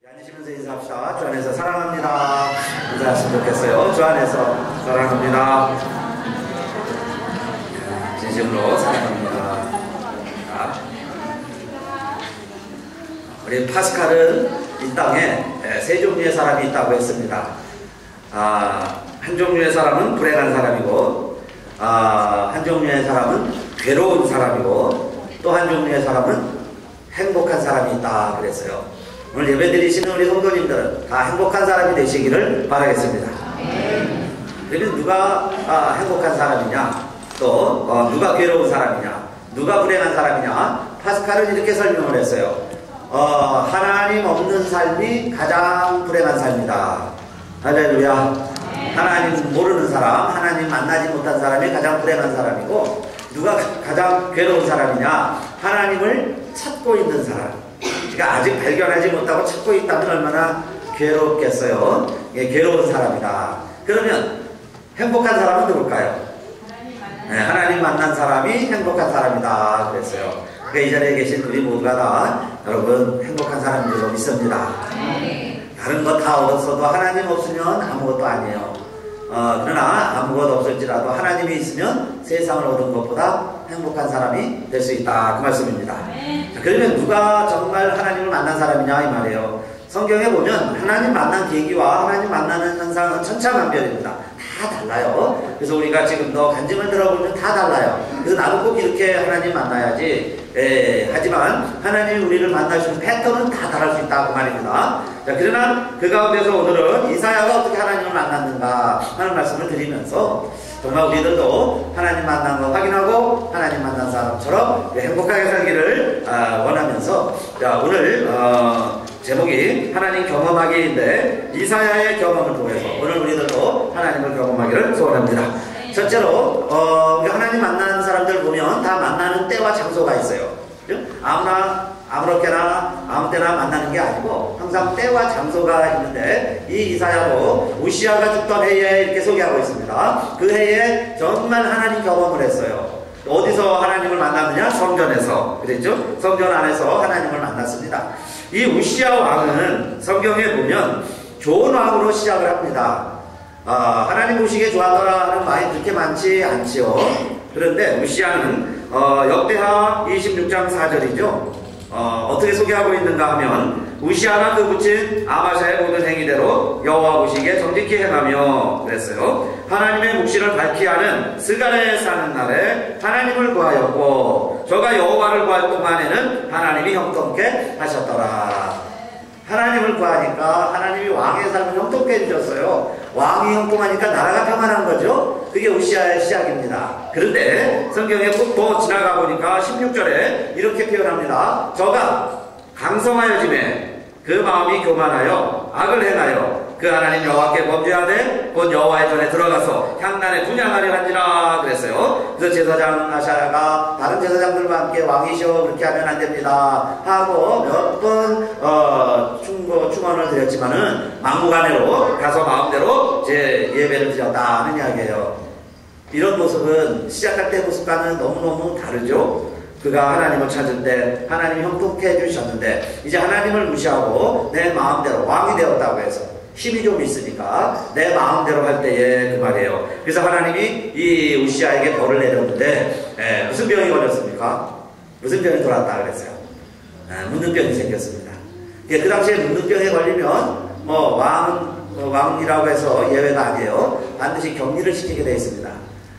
앉으시면서 인사합시다. 주 안에서 사랑합니다. 인사하시면 좋겠어요. 주 안에서 사랑합니다. 진심으로 사랑합니다. 자, 우리 파스칼은 이 땅에 세 종류의 사람이 있다고 했습니다. 한 종류의 사람은 불행한 사람이고, 한 종류의 사람은 괴로운 사람이고, 또 한 종류의 사람은 행복한 사람이 있다 그랬어요. 오늘 예배 드리시는 우리 성도님들은 다 행복한 사람이 되시기를 바라겠습니다. 그러면 누가 행복한 사람이냐, 또 누가 괴로운 사람이냐, 누가 불행한 사람이냐, 파스칼은 이렇게 설명을 했어요. 하나님 없는 삶이 가장 불행한 삶이다. 할렐루야. 하나님 모르는 사람, 하나님 만나지 못한 사람이 가장 불행한 사람이고, 누가 가장 괴로운 사람이냐, 하나님을 찾고 있는 사람. 그러니까 아직 발견하지 못하고 찾고 있다면 얼마나 괴롭겠어요. 예, 괴로운 사람이다. 그러면 행복한 사람은 누굴까요? 네, 하나님 만난 사람이 행복한 사람이다 그랬어요. 그러니까 이 자리에 계신 우리 모두가 다 여러분 행복한 사람인 줄로 믿습니다. 다른 거 다 얻었어도 하나님 없으면 아무것도 아니에요. 그러나 아무것도 없을지라도 하나님이 있으면 세상을 얻은 것보다 행복한 사람이 될 수 있다. 그 말씀입니다. 자, 그러면 누가 정말 하나님을 만난 사람이냐 이 말이에요. 성경에 보면 하나님 만난 계기와 하나님 만나는 현상은 천차만별입니다. 다 달라요. 그래서 우리가 지금도 간증을 들어보면 다 달라요. 그래서 나도 꼭 이렇게 하나님 만나야지. 하지만 하나님이 우리를 만나시는 패턴은 다 다를 수 있다 그 말입니다. 자, 그러나 그 가운데서 오늘은 이사야가 어떻게 하나님을 만났는가 하는 말씀을 드리면서 정말 우리들도 하나님 만난 거 확인하고 하나님 만난 사람처럼 행복하게 살기를 원하면서, 자, 오늘 제목이 하나님 경험하기인데 이사야의 경험을 통해서 오늘 우리들도 하나님을 경험하기를 소원합니다. 첫째로 하나님 만나는 사람들 보면 다 만나는 때와 장소가 있어요. 아무렇게나 아무 때나 만나는 게 아니고 항상 때와 장소가 있는데, 이 이사야도 우시아가 죽던 해에 이렇게 소개하고 있습니다. 그 해에 정말 하나님 경험을 했어요. 어디서 하나님을 만났느냐? 성전에서. 그랬죠? 성전 안에서 하나님을 만났습니다. 이 우시아 왕은 성경에 보면 좋은 왕으로 시작을 합니다. 하나님 보시기에 좋아하더라 하는 말이 그렇게 많지 않지요. 그런데 우시아는 역대하 26장 4절이죠. 어떻게 소개하고 있는가 하면, 우시아가 그 붙인 아마샤의 모든 행위대로 여호와 보시기에 정직히 행하며 그랬어요. 하나님의 묵시를 밝히 하는 스가랴에 사는 날에 하나님을 구하였고, 저가 여호와를 구할 동안에는 하나님이 형통케 하셨더라. 하나님을 구하니까 하나님이 왕의 삶을 형통케 해주셨어요. 왕이 형통하니까 나라가 평안한 거죠. 그게 우시아의 시작입니다. 그런데 성경에 꼭 더 지나가 보니까 16절에 이렇게 표현합니다. 저가 강성하여짐에 그 마음이 교만하여 악을 행하여 그 하나님 여호와께 범죄하되 곧 여호와의 전에 들어가서 향단에 분향하려 한지라 그랬어요. 그래서 제사장 아샤야가 다른 제사장들과 함께 왕이시여 그렇게 하면 안 됩니다 하고 몇 번 충원을 드렸지만은 막무가내로 가서 마음대로 제 예배를 드렸다 하는 이야기예요. 이런 모습은 시작할 때 모습과는 너무너무 다르죠. 그가 하나님을 찾을 때 하나님이 형통케 해주셨는데, 이제 하나님을 무시하고 내 마음대로 왕이 되었다고 해서 힘이 좀 있으니까 내 마음대로 할 때에 그 말이에요. 그래서 하나님이 이 우시아에게 벌을 내렸는데, 무슨 병이 걸렸습니까? 무슨 병이 돌았다 그랬어요? 문둥병이 생겼습니다. 그 당시에 문둥병에 걸리면 왕이라고 해서 예외가 아니에요. 반드시 격리를 시키게 되어 있습니다.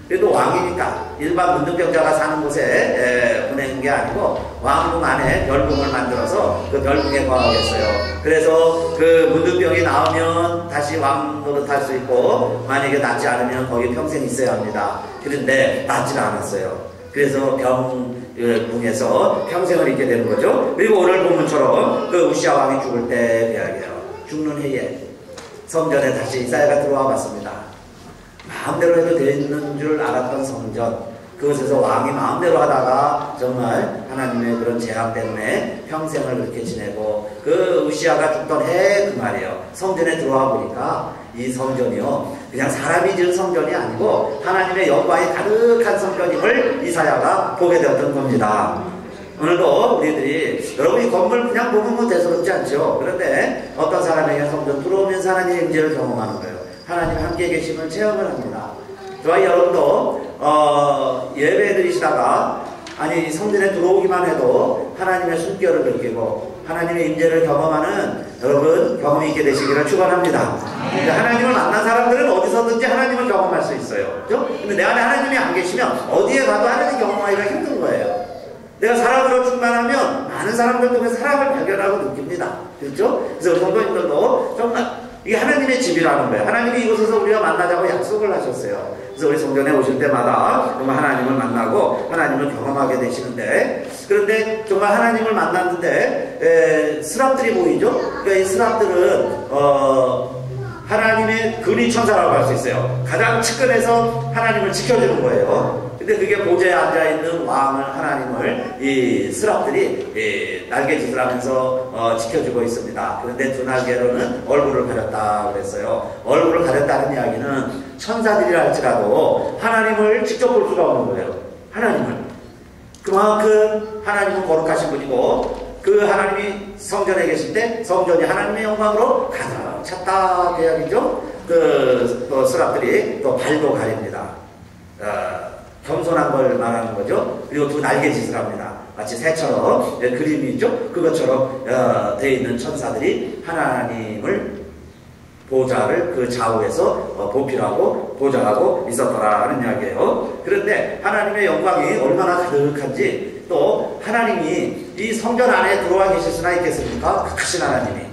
그래도 왕이니까 일반 문둥병자가 사는 곳에 보내는 게 아니고 왕궁 안에 별궁을 만들어서 그 별궁에 거하겠어요. 그래서 그 문둥병이 나오면 다시 왕 노릇할 수 있고, 만약에 낫지 않으면 거기 평생 있어야 합니다. 그런데 낫지는 않았어요. 그래서 병궁에서 평생을 있게 되는 거죠. 그리고 오늘 본문처럼 그 우시아 왕이 죽을 때 이야기해요. 죽는 해에 성전에 다시 이사야가 들어와 봤습니다. 마음대로 해도 되는 줄 알았던 성전, 그곳에서 왕이 마음대로 하다가 정말 하나님의 그런 재앙 때문에 평생을 그렇게 지내고, 그 우시아가 죽던 해 그 말이에요. 성전에 들어와 보니까 이 성전이요, 그냥 사람이 지은 성전이 아니고 하나님의 영광이 가득한 성전임을 이사야가 보게 되었던 겁니다. 오늘도 우리들이 여러분 이 건물 그냥 보면 뭐 대수롭지 않죠. 그런데 어떤 사람에게 성전 들어오면서 하나님의 임재를 경험하는 거예요. 하나님 함께 계심을 체험을 합니다. 저와 여러분도 예배 드리시다가 아니 성전에 들어오기만 해도 하나님의 숨결을 느끼고 하나님의 임재를 경험하는 여러분 경험이 있게 되시기를 축원합니다. 하나님을 만난 사람들은 어디서든지 하나님을 경험할 수 있어요. 그렇죠? 근데 내 안에 하나님이 안 계시면 어디에 가도 하나님 경험하기가 힘든 거예요. 내가 사랑으로 충만하면 많은 사람들 통해 사랑을 발견하고 느낍니다. 그렇죠? 그래서 우리 성도님들도 정말 이게 하나님의 집이라는 거예요. 하나님이 이곳에서 우리가 만나자고 약속을 하셨어요. 그래서 우리 성전에 오실 때마다 정말 하나님을 만나고 하나님을 경험하게 되시는데, 그런데 정말 하나님을 만났는데 스랍들이 보이죠? 그러니까 이 스랍들은 하나님의 근위 천사라고 할 수 있어요. 가장 측근에서 하나님을 지켜주는 거예요. 근데 그게 보좌에 앉아있는 왕을 하나님을 이 스랍들이 날개짓을 하면서 지켜주고 있습니다. 그런데 두 날개로는 얼굴을 가렸다 그랬어요. 얼굴을 가렸다는 이야기는 천사들이라 할지라도 하나님을 직접 볼 수가 없는 거예요. 하나님을. 그만큼 하나님은 거룩하신 분이고 그 하나님이 성전에 계실 때 성전이 하나님의 영광으로 가득 찼다 그 이야기죠. 또 스랍들이 또 발도 가립니다. 겸손한 걸 말하는 거죠. 그리고 두 날개짓을 합니다. 마치 새처럼 그림이 있죠. 그것처럼 되어 있는 천사들이 하나님을 보좌를 그 좌우에서 보필하고 보좌하고 있었더라 하는 이야기예요. 그런데 하나님의 영광이 얼마나 가득한지, 또 하나님이 이 성전 안에 들어와 계실 수나 있겠습니까? 그 크신 하나님이.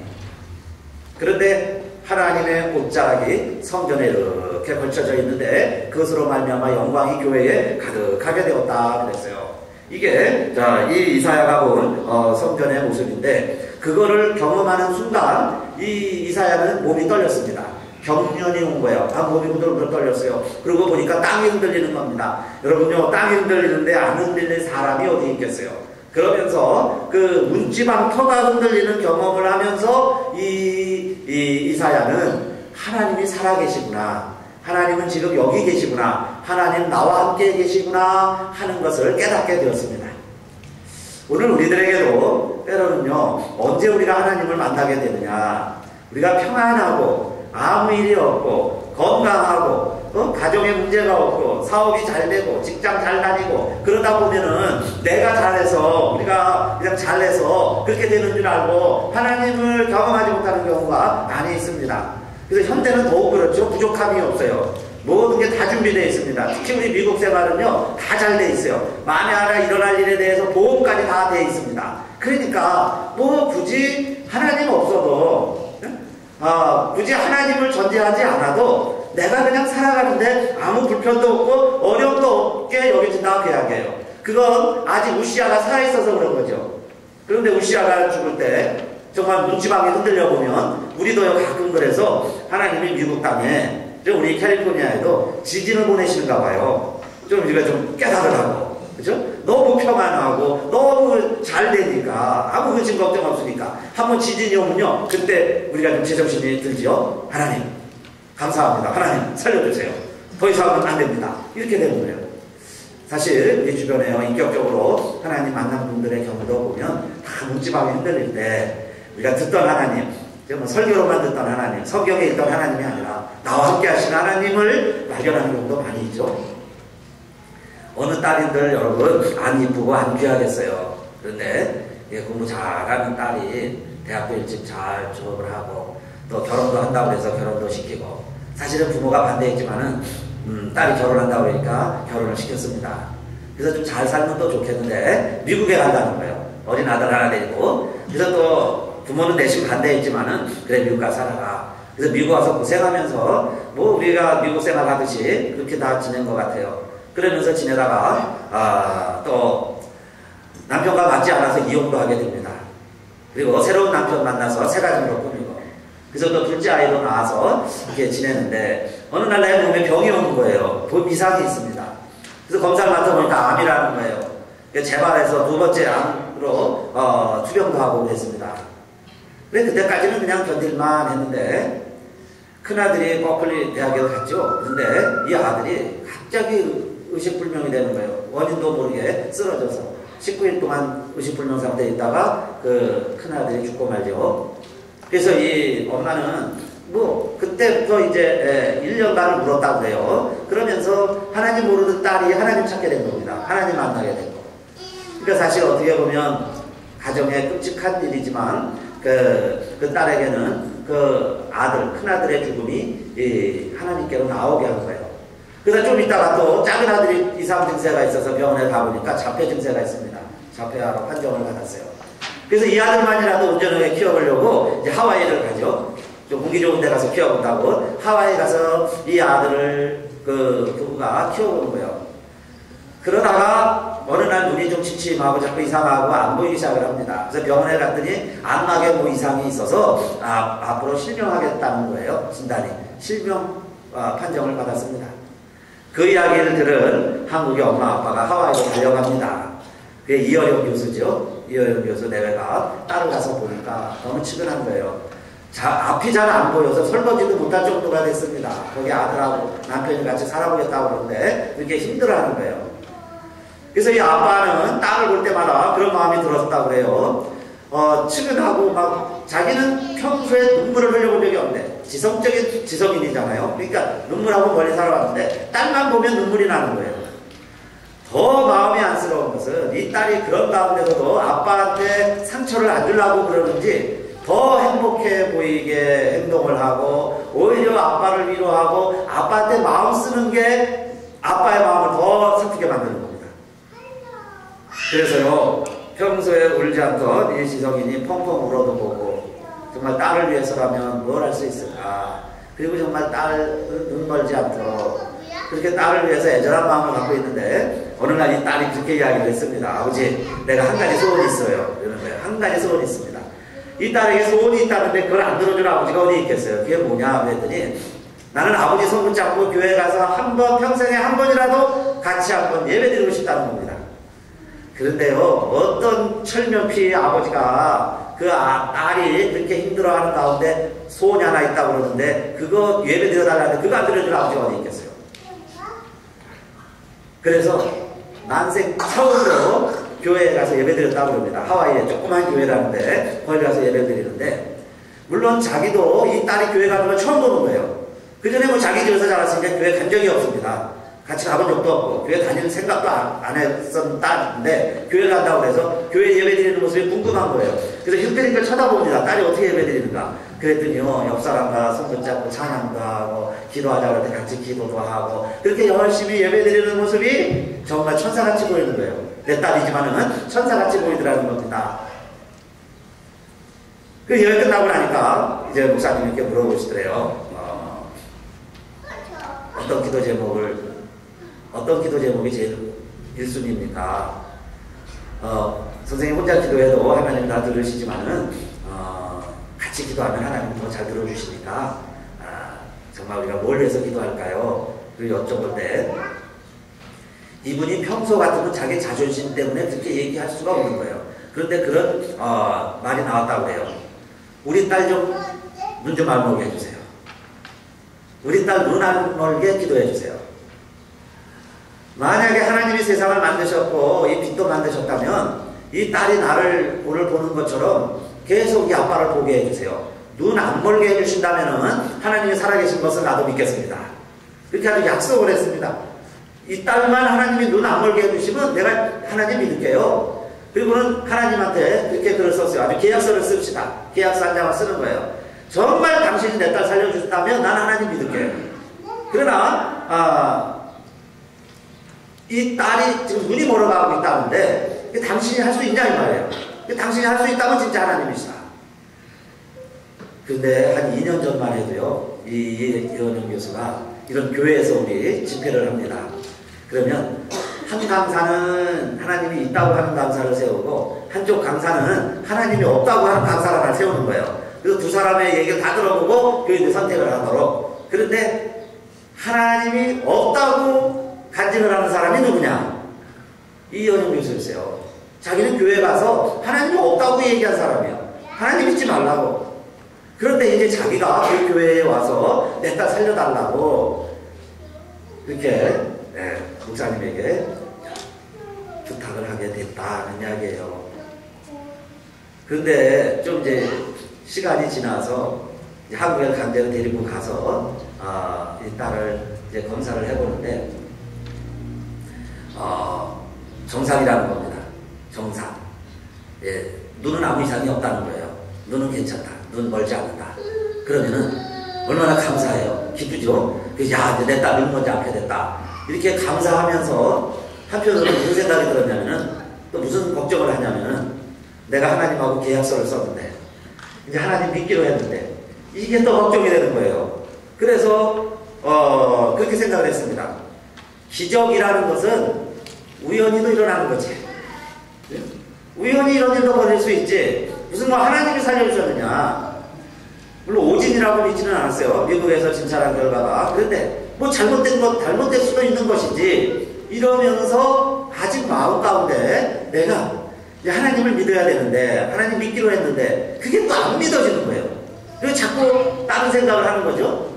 그런데 하나님의 옷자락이 성전에 이렇게 걸쳐져 있는데 그것으로 말미암아 영광이 교회에 가득하게 되었다 그랬어요. 이게 이 이사야가 본 성전의 모습인데, 그거를 경험하는 순간 이 이사야는 몸이 떨렸습니다. 경련이 온 거예요. 몸이 부들부들 떨렸어요. 그러고 보니까 땅이 흔들리는 겁니다. 여러분요, 땅이 흔들리는데 안 흔들릴 사람이 어디 있겠어요? 그러면서 그 문지방 터가 흔들리는 경험을 하면서 이사야는 하나님이 살아계시구나, 하나님은 지금 여기 계시구나, 하나님 나와 함께 계시구나 하는 것을 깨닫게 되었습니다. 오늘 우리들에게도 때로는요, 언제 우리가 하나님을 만나게 되느냐, 우리가 평안하고 아무 일이 없고 건강하고 가정에 문제가 없고 사업이 잘 되고 직장 잘 다니고 그러다 보면은 내가 잘해서 우리가 그냥 잘해서 그렇게 되는 줄 알고 하나님을 경험하지 못하는 경우가 많이 있습니다. 그래서 현대는 더욱 그렇죠. 부족함이 없어요. 모든 게 다 준비되어 있습니다. 특히 우리 미국 생활은요, 다 잘 돼 있어요. 만에 하나 일어날 일에 대해서 보험까지 다 돼 있습니다. 그러니까 뭐 굳이 하나님 없어도 굳이 하나님을 전제하지 않아도 내가 그냥 살아가는데 아무 불편도 없고 어려움도 없게 여겨진다 그 이야기예요. 그건 아직 우시아가 살아있어서 그런 거죠. 그런데 우시아가 죽을 때 정말 문지방이 흔들려 보면 우리도 가끔 그래서 하나님이 미국 땅에, 우리 캘리포니아에도 지진을 보내시는가 봐요. 좀 우리가 좀 깨달으라고. 그죠? 너무 평안하고 너무 잘 되니까 아무 근심 걱정 없으니까 한번 지진이 오면요, 그때 우리가 좀 제정신이 들지요. 하나님 감사합니다. 하나님 살려주세요. 더 이상은 안 됩니다. 이렇게 되는 거예요. 사실 우리 주변에요, 인격적으로 하나님 만난 분들의 경우도 보면 다 문지방이 흔들릴 때 우리가 듣던 하나님, 뭐 설교로만 듣던 하나님, 성경에 있던 하나님이 아니라 나와 함께 하신 하나님을 발견하는 경우도 많이 있죠. 어느 딸인들 여러분 안 이쁘고 안 귀하겠어요. 그런데 공부 잘하는 딸이 대학도 일찍 잘 졸업을 하고 또 결혼도 한다고 해서 결혼도 시키고, 사실은 부모가 반대했지만은 딸이 결혼한다고 그러니까 결혼을 시켰습니다. 그래서 좀 잘 살면 또 좋겠는데 미국에 간다는 거예요. 어린 아들 하나 데리고. 그래서 또 부모는 내심 반대했지만은 그래 미국 가서 살아라. 그래서 미국 와서 고생하면서 뭐 우리가 미국 생활하듯이 그렇게 다 지낸 것 같아요. 그러면서 지내다가 또 남편과 맞지 않아서 이혼도 하게 됩니다. 그리고 새로운 남편 만나서 새 가정으로 꾸미고, 그래서 또 둘째 아이도 낳아서 이렇게 지내는데 어느 날 내 몸에 병이 오는 거예요. 몸 이상이 있습니다. 그래서 검사를 맡아보니까 암이라는 거예요. 재발해서 두 번째 암으로 투병도 하고 그랬습니다. 그래 그때까지는 그냥 견딜만 했는데 큰아들이 버클리 대학에 갔죠. 근데 이 아들이 갑자기 의식불명이 되는 거예요. 원인도 모르게 쓰러져서 19일 동안 의식불명 상태에 있다가 그 큰아들이 죽고 말죠. 그래서 이 엄마는 뭐 그때부터 이제 1년간을 울었다고 해요. 그러면서 하나님 모르는 딸이 하나님 찾게 된 겁니다. 하나님 만나게 된 거. 그러니까 사실 어떻게 보면 가정의 끔찍한 일이지만 그 딸에게는 그 아들, 큰아들의 죽음이 하나님께로 나오게 한 거예요. 그래서 좀 있다가 또 작은 아들이 이상 증세가 있어서 병원에 가보니까 자폐 증세가 있습니다. 자폐아로 판정을 받았어요. 그래서 이 아들만이라도 온전하게 키워보려고 이제 하와이를 가죠. 좀 공기 좋은 데 가서 키워본다고 하와이 가서 이 아들을 그 부부가 키워본 거예요. 그러다가 어느 날 눈이 좀 침침하고 자꾸 이상하고 안 보이기 시작을 합니다. 그래서 병원에 갔더니 안막에 뭐 이상이 있어서 앞으로 실명하겠다는 거예요. 진단이. 실명 판정을 받았습니다. 그 이야기를 들은 한국의 엄마 아빠가 하와이로 달려갑니다. 그게 이어영 교수죠. 이어영 교수 내외가 딸을 가서 보니까 너무 측은한 거예요. 앞이 잘 안 보여서 설거지도 못할 정도가 됐습니다. 거기 아들하고 남편이 같이 살아보겠다고 그러는데 그렇게 힘들어하는 거예요. 그래서 이 아빠는 딸을 볼 때마다 그런 마음이 들었다고 그래요. 측은하고 막 자기는 평소에 눈물을 흘려본 적이 없는데 지성적인 지성인이잖아요. 그러니까 눈물하고 멀리 살아왔는데 딸만 보면 눈물이 나는 거예요. 더 마음이 안쓰러운 것은 이 딸이 그런 가운데서도 아빠한테 상처를 안 주려고 그러는지 더 행복해 보이게 행동을 하고 오히려 아빠를 위로하고 아빠한테 마음 쓰는 게 아빠의 마음을 더 슬프게 만드는 겁니다. 그래서요 평소에 울지 않던 이 지성인이 펑펑 울어도 보고 정말 딸을 위해서라면 뭘 할 수 있을까. 그리고 정말 딸 눈 멀지 않도록 그렇게 딸을 위해서 애절한 마음을 갖고 있는데 어느 날 이 딸이 그렇게 이야기를 했습니다. 아버지 내가 한 가지 소원이 있어요. 이러는 거예요. 한 가지 소원이 있습니다. 이 딸에게 소원이 있다는데 그걸 안 들어줄 아버지가 어디 있겠어요. 그게 뭐냐 그랬더니 나는 아버지 손 붙잡고 교회 가서 한 번 평생에 한 번이라도 같이 한번 예배드리고 싶다는 겁니다. 그런데요 어떤 철면피 아버지가 그 딸이 그렇게 힘들어하는 가운데 소원이 하나 있다고 그러는데 그거 예배드려달라는데 그거 안 들어줄 아버지가 어디 있겠어요. 그래서 난생 처음으로 교회에 가서 예배드렸다고 합니다. 하와이에 조그만 교회라는데 거기 가서 예배드리는데 물론 자기도 이 딸이 교회 가는 걸 처음 보는 거예요. 그 전에 뭐 자기 집에서 자랐으니까 교회 간 적이 없습니다. 같이 가본 적도 없고 교회 다니는 생각도 안 했던 딸인데 교회 간다고 해서 교회 예배드리는 모습이 궁금한 거예요. 그래서 힐pe리를 쳐다봅니다. 딸이 어떻게 예배드리는가. 그랬더니요 옆 사람과 손 붙잡고 찬양도 하고 기도하자고 할 때 같이 기도도 하고 그렇게 열심히 예배드리는 모습이 정말 천사같이 보이는 거예요. 내 딸이지만은 천사같이 보이더라는 겁니다. 그 예배 끝나고 나니까 이제 목사님이 이렇게 물어보시더래요. 어떤 기도 제목이 제일 1순위입니까? 선생님 혼자 기도해도 하나님 다 들으시지만은 같이 기도하면 하나님 더 잘 들어주시니까 정말 우리가 뭘 위해서 기도할까요? 그리고 여쭤볼 때 이분이 평소 같으면 자기 자존심 때문에 그렇게 얘기할 수가 없는 거예요. 그런데 그런 말이 나왔다고 해요. 우리 딸 좀 눈 좀 안 멀게 해주세요. 우리 딸 눈 안 멀게 기도해 주세요. 만약에 하나님이 세상을 만드셨고 이 빛도 만드셨다면 이 딸이 나를 오늘 보는 것처럼 계속 이 아빠를 보게 해주세요. 눈 안 멀게 해주신다면 하나님이 살아계신 것을 나도 믿겠습니다. 그렇게 아주 약속을 했습니다. 이 딸만 하나님이 눈 안 멀게 해주시면 내가 하나님 믿을게요. 그리고는 하나님한테 그렇게 글을 썼어요. 아주 계약서를 씁시다. 계약서 한 장을 쓰는 거예요. 정말 당신이 내 딸 살려주셨다면 난 하나님 믿을게요. 그러나 이 딸이 지금 눈이 멀어가고 있다는데 당신이 할 수 있냐 이 말이에요. 당신이 할 수 있다면 진짜 하나님이시다. 그런데 한 2년 전만 해도요 이현영 교수가 이런 교회에서 우리 집회를 합니다. 그러면 한 강사는 하나님이 있다고 하는 강사를 세우고 한쪽 강사는 하나님이 없다고 하는 강사를 하나 세우는 거예요. 그래서 두 사람의 얘기를 다 들어보고 교인들 선택을 하도록. 그런데 하나님이 없다고 간증을 하는 사람이 누구냐? 이현영 교수였어요. 자기는 교회 가서 하나님이 없다고 얘기한 사람이에요. 하나님 믿지 말라고. 그런데 이제 자기가 그 교회에 와서 내 딸 살려달라고 그렇게 목사님에게 부탁을 하게 된 있었다는 이야기예요. 그런데 좀 이제 시간이 지나서 이제 한국에 강제로 데리고 가서 이 딸을 이제 검사를 해보는데 정상이라는 겁니다. 정상. 예, 눈은 아무 이상이 없다는 거예요. 눈은 괜찮다. 눈 멀지 않는다. 그러면은 얼마나 감사해요. 기쁘죠? 그래서 야, 내 딸 눈 멀지 않게 됐다. 이렇게 감사하면서 한편으로 무슨 생각이 들었냐면은 또 무슨 걱정을 하냐면은 내가 하나님하고 계약서를 썼는데 이제 하나님 믿기로 했는데 이게 또 걱정이 되는 거예요. 그래서 그렇게 생각을 했습니다. 기적이라는 것은 우연히도 일어나는 거지. 우연히 이런 일도 벌일 수 있지. 무슨 뭐 하나님이 살려주셨느냐. 물론 오진이라고 믿지는 않았어요. 미국에서 진찰한 결과가. 그런데 뭐 잘못될 수도 있는 것이지. 이러면서 아직 마음 가운데 내가 하나님을 믿어야 되는데 하나님 믿기로 했는데 그게 또 안 믿어지는 거예요. 그래서 자꾸 다른 생각을 하는 거죠.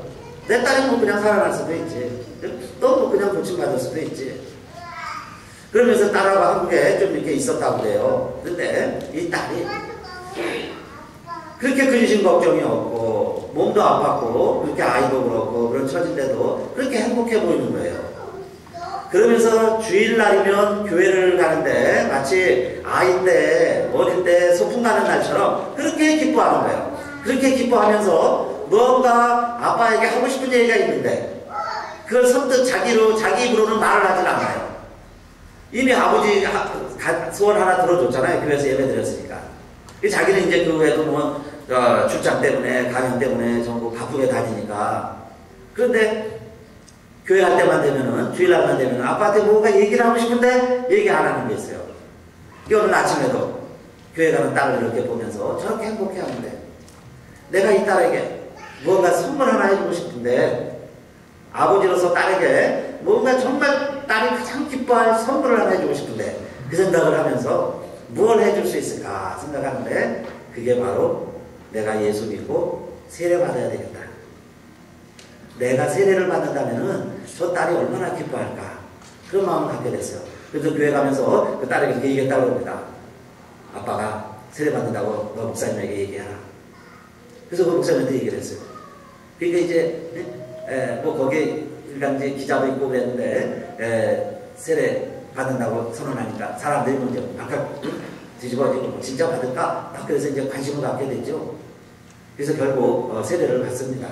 내 딸이 뭐 그냥 살아날 수도 있지. 또 뭐 그냥 고침받을 수도 있지. 그러면서 딸하고 한국에 좀 이렇게 있었다고 그래요. 근데 이 딸이 그렇게 근심 걱정이 없고 몸도 아팠고 그렇게 아이도 그렇고 그런 처진데도 그렇게 행복해 보이는 거예요. 그러면서 주일날이면 교회를 가는데 마치 아이 때 어릴 때 소풍 가는 날처럼 그렇게 기뻐하는 거예요. 그렇게 기뻐하면서 뭔가 아빠에게 하고 싶은 얘기가 있는데 그걸 선뜻 자기 입으로는 말을 하질 않아요. 이미 아버지 소원 하나 들어줬잖아요. 교회에서 예배 드렸으니까. 자기는 이제 그 외에도 뭐 출장 때문에 강연 때문에 전부 바쁘게 다니니까. 그런데 교회 할 때만 되면은 주일날만 되면은 아빠한테 뭔가 얘기를 하고 싶은데 얘기 안 하는 게 있어요. 오늘 아침에도 교회 가는 딸을 이렇게 보면서 저렇게 행복해 하는데 내가 이 딸에게 뭔가 선물 하나 해주고 싶은데 아버지로서 딸에게 뭔가 정말 딸이 가장 기뻐할 선물을 하나 해주고 싶은데 그 생각을 하면서 무엇을 해줄 수 있을까 생각하는데 그게 바로 내가 예수 믿고 세례 받아야 되겠다. 내가 세례를 받는다면은 저 딸이 얼마나 기뻐할까 그런 마음을 갖게 됐어요. 그래서 교회 가면서 그 딸에게 이렇게 얘기했다고 합니다. 아빠가 세례 받는다고 너 목사님에게 얘기해라. 그래서 그 목사님한테 얘기를 했어요. 그러니까 이제 뭐 거기 일간지 기자도 있고 그랬는데 세례 받는다고 선언하니까 사람들이 먼저 아까 뒤집어지고 진짜 받을까? 그래서 이제 관심을 갖게 됐죠. 그래서 결국 세례를 받습니다.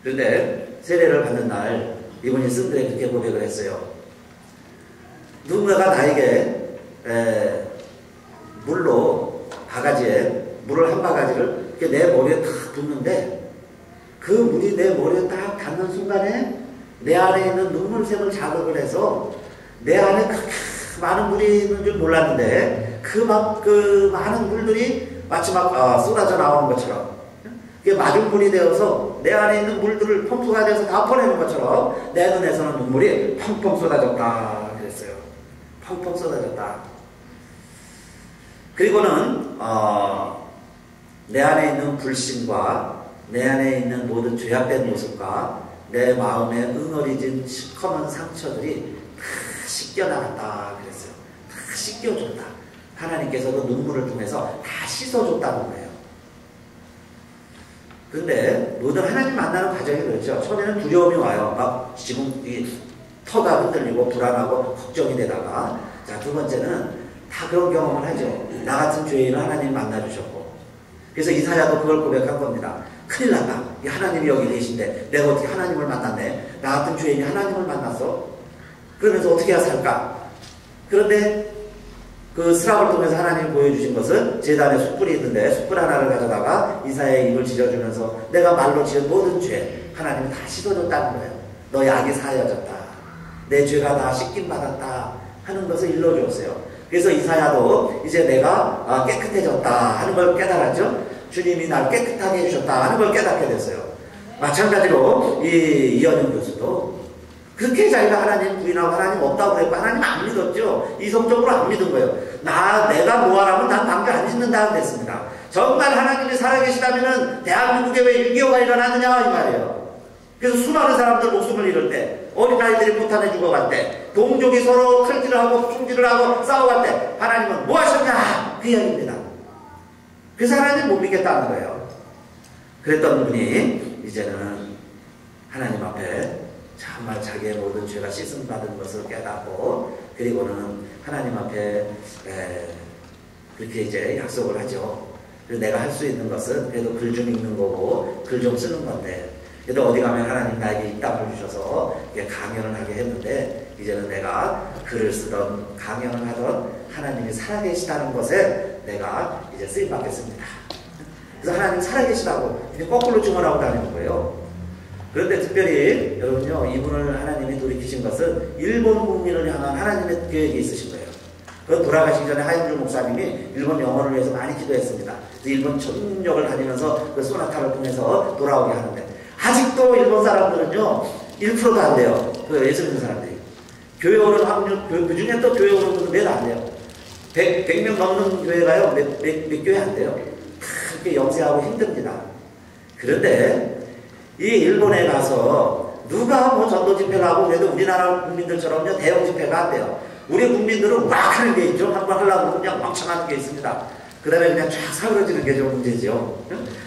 그런데 세례를 받는 날 이분이 쓴들에 그렇게 고백을 했어요. 누군가가 나에게 물로 바가지에 물을 한 바가지를 이렇게 내 머리에 탁 붓는데 그 물이 내 머리에 딱 닿는 순간에 내 안에 있는 눈물샘을 자극을 해서 내 안에 그렇게 많은 물이 있는 줄 몰랐는데 그 많은 물들이 마치 쏟아져 나오는 것처럼 그게 마중물이 되어서 내 안에 있는 물들을 펌프가 돼서 다 퍼내는 것처럼 내 눈에서는 눈물이 펑펑 쏟아졌다 그랬어요. 펑펑 쏟아졌다. 그리고는 내 안에 있는 불신과 내 안에 있는 모든 죄악된 모습과 내 마음에 응어리진 시커먼 상처들이 다 씻겨나갔다 그랬어요. 다 씻겨줬다. 하나님께서도 눈물을 통해서 다 씻어줬다는 거예요. 그런데 모든 하나님 만나는 과정이 그렇죠. 처음에는 두려움이 와요. 막 지금 이 터가 흔들리고 불안하고 걱정이 되다가 자, 두 번째는 다 그런 경험을 하죠. 나 같은 죄인을 하나님 만나주셨고 그래서 이사야도 그걸 고백한 겁니다. 큰일 났다. 하나님이 여기 계신데 내가 어떻게 하나님을 만났네. 나 같은 죄인이 하나님을 만났어. 그러면서 어떻게 해야 살까? 그런데 그 스랍을 통해서 하나님이 보여주신 것은 제단에 숯불이 있는데 숯불 하나를 가져다가 이사야의 입을 지져주면서 내가 말로 지은 모든 죄 하나님이 다 씻어줬다는 거예요. 너 약이 사여졌다. 내 죄가 다 씻김 받았다 하는 것을 일러주었어요. 그래서 이사야도 이제 내가 깨끗해졌다 하는 걸 깨달았죠. 주님이 날 깨끗하게 해주셨다 하는 걸 깨닫게 됐어요. 마찬가지로 이현영 교수도 그렇게 자기가 하나님 부인하고 하나님 없다고 그랬고 하나님 안 믿었죠. 이성적으로 안 믿은 거예요. 내가 뭐하라면 난 방귀 안 짓는다 그랬습니다. 정말 하나님이 살아계시다면 대한민국에 왜 6.25가 일어났느냐 이 말이에요. 그래서 수많은 사람들 목숨을 잃을 때, 어린아이들이 포탄에 죽어갈 때, 동족이 서로 칼질을 하고 총질을 하고 싸워갈 때 하나님은 뭐 하셨냐? 그 이야기입니다. 그래서 하나님 못 믿겠다는 거예요. 그랬던 분이 이제는 하나님 앞에 정말 자기의 모든 죄가 씻음받은 것을 깨닫고, 그리고는 하나님 앞에 그렇게 이제 약속을 하죠. 그래서 내가 할 수 있는 것은 그래도 글 좀 읽는 거고 글 좀 쓰는 건데, 그래도 어디 가면 하나님 나에게 이 땅을 주셔서 강연을 하게 했는데, 이제는 내가 글을 쓰던 강연을 하던 하나님이 살아계시다는 것에 내가 이제 쓰임받겠습니다. 그래서 하나님 살아계시다고 이제 거꾸로 증언하고 다니는 거예요. 그런데 특별히 여러분요, 이분을 하나님이 돌이키신 것은 일본 국민을 향한 하나님의 계획이 있으신 거예요. 그 돌아가시기 전에 하임주 목사님이 일본 영혼을 위해서 많이 기도했습니다. 일본 천역을 다니면서 그 소나타를 통해서 돌아오게 하는데, 아직도 일본 사람들은요 1%도 안 돼요. 그 예수 믿는 사람들이 교회 오는 확률, 그 중에 또 교회 오는 분은 몇 안 돼요. 100명 넘는 교회가요 몇 교회 안 돼요. 다 그렇게 영세하고 힘듭니다. 그런데 이 일본에 가서 누가 뭐 전도 집회를 하고 그래도 우리나라 국민들처럼요 대형 집회가 안 돼요. 우리 국민들은 막 하는 게 있죠. 한번 하려고 그냥 막창하는 게 있습니다. 그 다음에 그냥 쫙 사그러지는 게 좀 문제죠.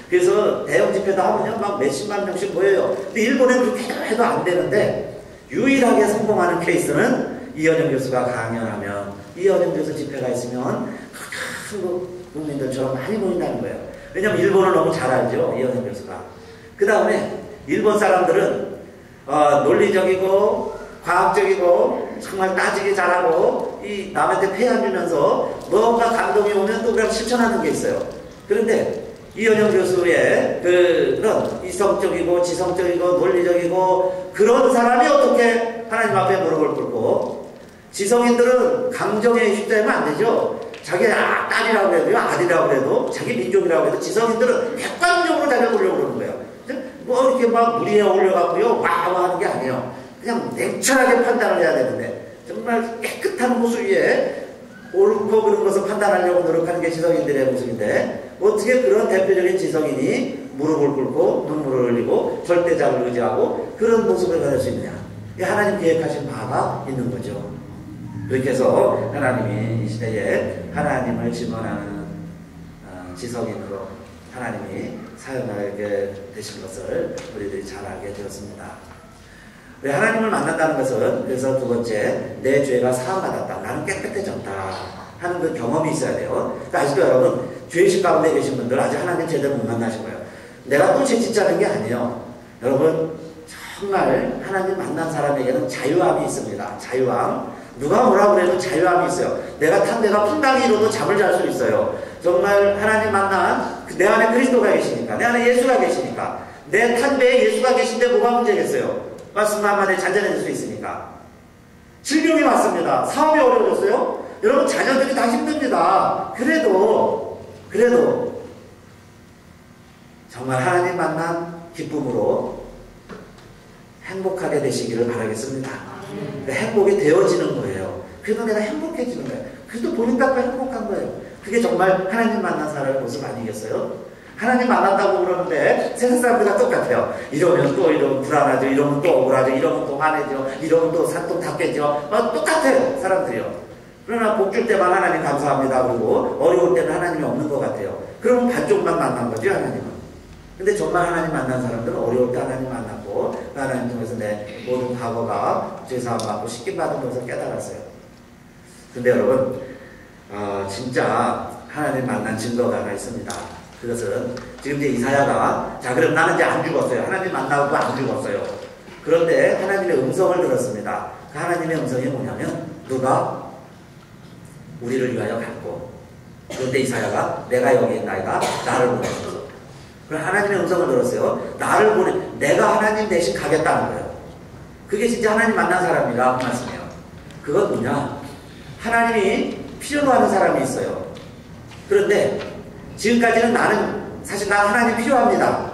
그래서 대형 집회도 하면요 막 몇십만 명씩 모여요. 근데 일본에 그렇게 해도 안 되는데, 유일하게 성공하는 케이스는 이현영 교수가 강연하면, 이현영 교수 집회가 있으면 한국 국민들처럼 많이 모인다는 거예요. 왜냐면 일본을 너무 잘 알죠, 이현영 교수가. 그 다음에 일본 사람들은 논리적이고 과학적이고 정말 따지기 잘하고 이 남한테 폐 안 주면서 뭔가 감동이 오면 또 그냥 실천하는 게 있어요. 그런데 이현영 교수의 그런 이성적이고 지성적이고 논리적이고 그런 사람이 어떻게 하나님 앞에 무릎을 꿇고, 지성인들은 감정에 휩싸이면 안 되죠. 자기 딸이라고 해도요, 아들이라고 해도, 자기 민족이라고 해도 지성인들은 객관적으로 자기를 보려고 그러는 거예요. 뭐 이렇게 막 무리에 올려갖고요 와와 하는 게 아니에요. 그냥 냉철하게 판단을 해야 되는데, 정말 깨끗한 호수 위에 옳고 그른 것을 판단하려고 노력하는 게 지성인들의 모습인데, 어떻게 그런 대표적인 지성인이 무릎을 꿇고 눈물을 흘리고 절대자를 의지하고 그런 모습을 가질 수 있느냐. 하나님 계획하신 바가 있는 거죠. 그렇게 해서 하나님이 이 시대에 하나님을 증언하는 지성인으로 하나님이 사용하게 되신 것을 우리들이 잘 알게 되었습니다. 하나님을 만난다는 것은, 그래서 두 번째, 내 죄가 사함받았다, 나는 깨끗해졌다 하는 그 경험이 있어야 돼요. 그러니까 아직도 여러분 죄의식 가운데 계신 분들 아직 하나님 제대로 못 만나신 거예요. 내가 또 죄 짓자는 게 아니에요. 여러분 정말 하나님 만난 사람에게는 자유함이 있습니다. 자유함. 누가 뭐라 그래도 자유함이 있어요. 내가 풍당이 일어도 잠을 잘 수 있어요. 정말 하나님 만난 내 안에 그리스도가 계시니까, 내 안에 예수가 계시니까, 내 탄배에 예수가 계신데 뭐가 문제겠어요. 말씀 한마디에 잔잔해질 수 있으니까. 질병이 왔습니다. 사업이 어려워졌어요. 여러분 자녀들이 다 힘듭니다. 그래도 정말 하나님 만난 기쁨으로 행복하게 되시기를 바라겠습니다. 행복이 되어지는 거예요. 그래도 내가 행복해지는 거예요. 그래도 본인 갖고 행복한 거예요. 그게 정말 하나님 만난 사람의 모습 아니겠어요? 하나님 만났다고 그러는데 세상 사람들과 똑같아요. 이러면 또 이러면 불안하죠. 이러면 또 억울하죠. 이러면 또 화내죠. 이러면 또 산통 닦겠죠. 똑같아요. 사람들이요. 그러나 복 줄 때만 하나님 감사합니다. 그리고 어려울 때는 하나님이 없는 것 같아요. 그러면 반쪽만 만난 거죠, 하나님은. 근데 정말 하나님 만난 사람들은 어려울 때 하나님 만났고, 그 하나님 통해서 내 모든 과거가 죄사함 받고 씻김 받은 것을 깨달았어요. 근데 여러분 진짜 하나님 만난 증거가 하나 있습니다. 그것은 지금 이제 이사야가, 자 그럼 나는 이제 안 죽었어요. 하나님 만나고 안 죽었어요. 그런데 하나님의 음성을 들었습니다. 그 하나님의 음성이 뭐냐면, 누가 우리를 위하여 갔고, 그런데 이사야가 내가 여기 있나이다, 나를 보내소서. 그럼 하나님의 음성을 들었어요. 나를 보내, 내가 하나님 대신 가겠다는 거예요. 그게 진짜 하나님 만난 사람이라 그 말씀이에요. 그건 뭐냐, 하나님이 필요로 하는 사람이 있어요. 그런데 지금까지는 사실 난 하나님 필요합니다.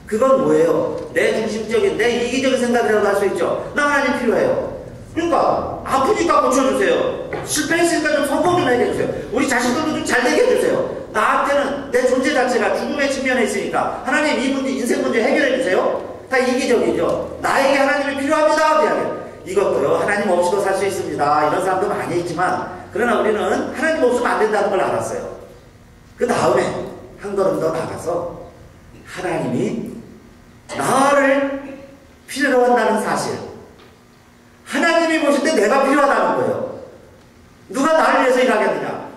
그건 뭐예요? 내 중심적인, 내 이기적인 생각이라고 할 수 있죠. 나 하나님 필요해요. 그러니까 아프니까 고쳐주세요. 실패했으니까 좀 성공 좀 해주세요. 우리 자식들도 좀 잘 되게 해주세요. 나한테는 내 존재 자체가 죽음의 측면에 있으니까 하나님 이 문제, 인생 문제 해결해 주세요. 다 이기적이죠. 나에게 하나님이 필요합니다. 이야기해요. 이것도요, 하나님 없이도 살 수 있습니다. 이런 사람도 많이 있지만, 그러나 우리는 하나님 없으면 안 된다는 걸 알았어요. 그 다음에 한 걸음 더 나가서 하나님이 나를 필요로 한다는 사실, 하나님이 보실 때 내가 필요하다는 거예요. 누가 나를 위해서 일하겠느냐?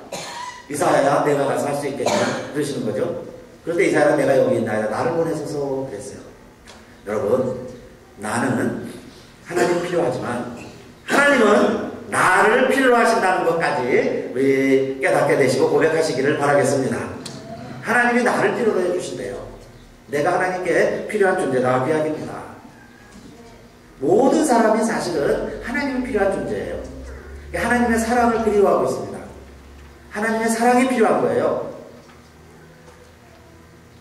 이사야야, 내가 가서 할 수 있겠냐? 그러시는 거죠. 그런데 이사야가 내가 여기 있나요? 나를 보내셔서 그랬어요. 여러분, 나는 하나님 필요하지만 하나님은 나를 필요로 하신다는 것까지 우리 깨닫게 되시고 고백하시기를 바라겠습니다. 하나님이 나를 필요로 해주신대요. 내가 하나님께 필요한 존재다 그 이야기입니다. 모든 사람이 사실은 하나님이 필요한 존재예요. 하나님의 사랑을 그리워하고 있습니다. 하나님의 사랑이 필요한 거예요.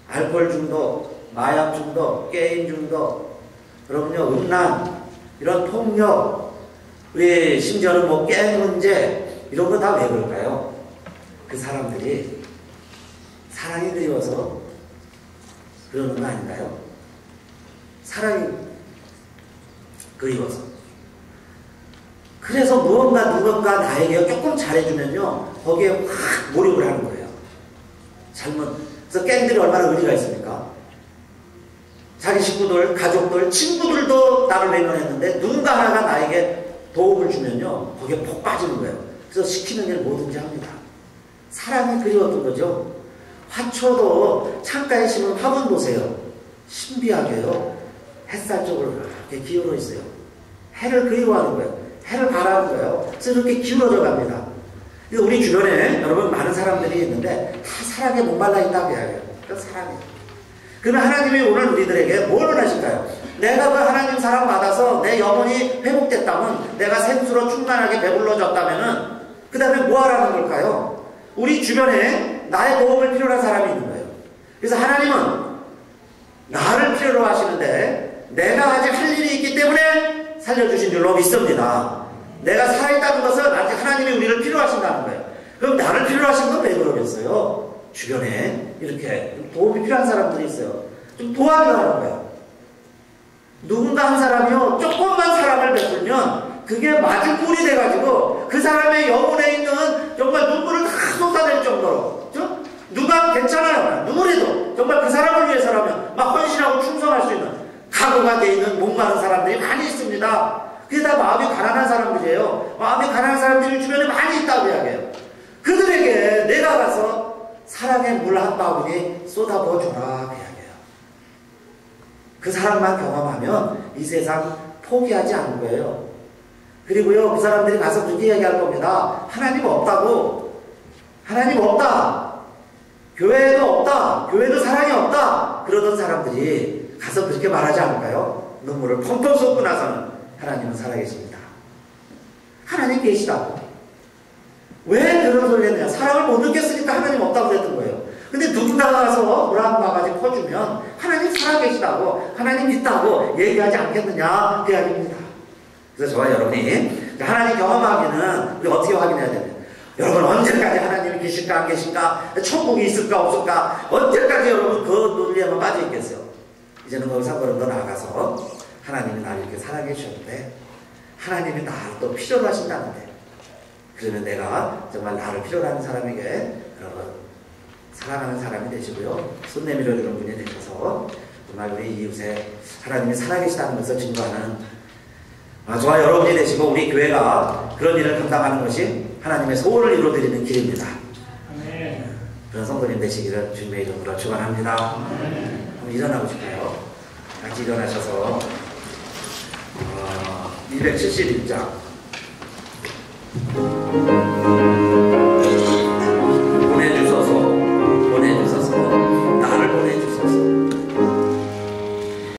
알코올 중독, 마약 중독, 게임 중독, 그럼요, 음란, 이런 폭력, 우리 심지어는 뭐 게임 문제, 이런 거 다 왜 그럴까요? 그 사람들이 사랑이 그리워서 그러는 거 아닌가요? 사랑이 그리워서. 그래서 누군가 나에게 조금 잘해주면요, 거기에 확 몰입을 하는 거예요. 그래서 갱들이 얼마나 의리가 있습니까? 자기 식구들, 가족들, 친구들도 나를 외면했는데 누군가 하나가 나에게 도움을 주면요, 거기에 폭 빠지는 거예요. 그래서 시키는 일 뭐든지 합니다. 사랑이 그리웠던 거죠. 화초도 창가에 심은 화분 보세요. 신비하게요, 햇살 쪽으로 이렇게 기울어 있어요. 해를 그리워하는 거예요. 해를 바라는 거예요. 그래서 이렇게 기울어져 갑니다. 우리 주변에 여러분 많은 사람들이 있는데 다 사랑에 목말라 있다고 이야기해요. 사랑이. 그러면 하나님이 오늘 우리들에게 뭘 원하실까요? 내가 그 하나님 사랑 받아서 내 영혼이 회복됐다면, 내가 생수로 충만하게 배불러졌다면은 그 다음에 뭐 하라는 걸까요? 우리 주변에 나의 도움을 필요로 한 사람이 있는 거예요. 그래서 하나님은 나를 필요로 하시는데 내가 아직 할 일이 있기 때문에 살려주신 줄로 믿습니다. 내가 살아있다는 것은 아직 하나님이 우리를 필요로 하신다는 거예요. 그럼 나를 필요로 하신 건 왜 그러겠어요? 주변에 이렇게 도움이 필요한 사람들이 있어요. 좀 도와주라는 거예요. 누군가 한 사람이요, 조금만 사랑을 베풀면 그게 맞은 꿀이 돼가지고 그 사람의 영혼에 있는 정말 눈물을 다 쏟아낼 정도로, 그렇죠? 누가 괜찮아요. 누구라도 정말 그 사람을 위해서라면 막 헌신하고 충성할 수 있는 각오가 돼 있는 목마른 사람들이 많이 있습니다. 그게 다 마음이 가난한 사람들이에요. 마음이 가난한 사람들이 주변에 많이 있다고 이야기해요. 그들에게 내가 가서 사랑의 물 한 바구니 쏟아부어줘라 그 이야기해요. 그 사랑만 경험하면 이 세상 포기하지 않는 거예요. 그리고요, 그 사람들이 가서 그렇게 이야기할 겁니다. 하나님 없다고. 하나님 없다. 교회도 없다. 교회도 사랑이 없다. 그러던 사람들이 가서 그렇게 말하지 않을까요? 눈물을 펑펑 쏟고 나서는 하나님은 살아계십니다. 하나님 계시다고. 왜 그런 소리를 했느냐? 사랑을 못 느꼈으니까 하나님 없다고 그랬던 거예요. 근데 누군가가 가서 물 한 바가지 퍼주면 하나님 살아계시다고, 하나님 있다고 얘기하지 않겠느냐? 그 이야기입니다. 그래서 저와 여러분이 하나님 경험하기는 우리 어떻게 확인해야 되냐? 여러분, 언제까지 하나님이 계실까 안 계실까? 천국이 있을까 없을까? 언제까지 여러분 그 논리에만 빠져 있겠어요? 이제는 거기서 한 걸음 더 나아가서 하나님이 나를 이렇게 살아계셨는데 하나님이 나를 또 필요로 하신다는데, 그러면 내가 정말 나를 필요로 하는 사람에게 여러분 사랑하는 사람이 되시고요, 손 내밀어 주는 분이 되셔서 정말 우리 이웃에 하나님이 살아계시다는 것을 증거하는 저와 여러분이 되시고 우리 교회가 그런 일을 감당하는 것이 하나님의 소원을 이루어드리는 길입니다. 그런 성도님 되시기를 주님의 이름으로 축원합니다. 한번 일어나고 싶어요. 같이 일어나셔서 271장